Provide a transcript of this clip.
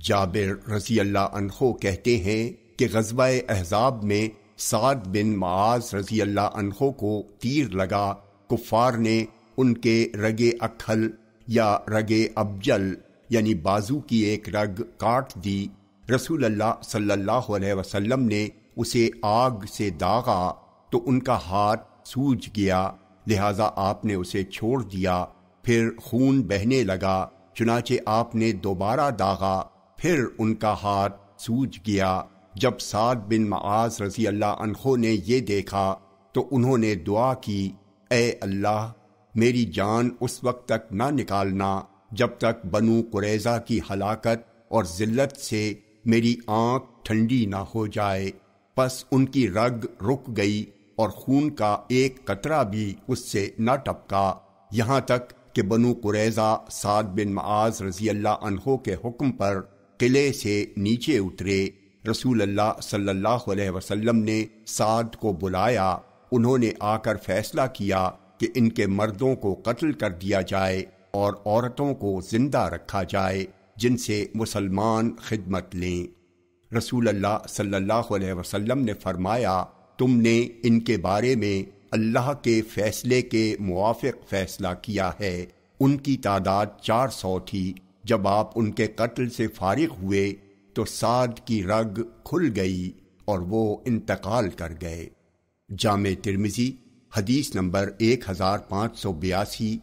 جابر رضی اللہ عنہ کہتے ہیں کہ غزوہ احزاب میں سعد بن معاذ رضی اللہ عنہ کو تیر لگا، کفار نے ان کے رگے اکھل یا رگے ابجل یعنی بازو کی ایک رگ کاٹ دی۔ رسول اللہ صلی اللہ علیہ وسلم نے اسے آگ سے داغا تو ان کا ہاتھ سوج گیا، لہذا آپ نے اسے چھوڑ دیا۔ پھر خون بہنے لگا، چنانچہ آپ نے دوبارہ داغا، پھر ان کا ہاتھ سوج گیا۔ جب سعد بن معاذ رضی اللہ عنہ نے یہ دیکھا تو انہوں نے دعا کی، اے اللہ میری جان اس وقت تک نہ نکالنا جب تک بنو قریظہ کی ہلاکت اور ذلت سے میری آنکھ ٹھنڈی نہ ہو جائے۔ پس ان کی رگ رک گئی اور خون کا ایک قطرہ بھی اس سے نہ ٹپکا، یہاں تک کہ بنو قریظہ سعد بن معاذ رضی اللہ عنہ کے حکم پر قلعے سے نیچے اترے۔ رسول اللہ صلی اللہ علیہ وسلم نے سعد کو بلایا، انہوں نے آ کر فیصلہ کیا کہ ان کے مردوں کو قتل کر دیا جائے اور عورتوں کو زندہ رکھا جائے جن سے مسلمان خدمت لیں۔ رسول اللہ صلی اللہ علیہ وسلم نے فرمایا، تم نے ان کے بارے میں اللہ کے فیصلے کے موافق فیصلہ کیا ہے۔ ان کی تعداد 400 تھی۔ جب آپ ان کے قتل سے فارغ ہوئے تو سعد کی رگ کھل گئی اور وہ انتقال کر گئے۔ جامع ترمذی حدیث نمبر 1582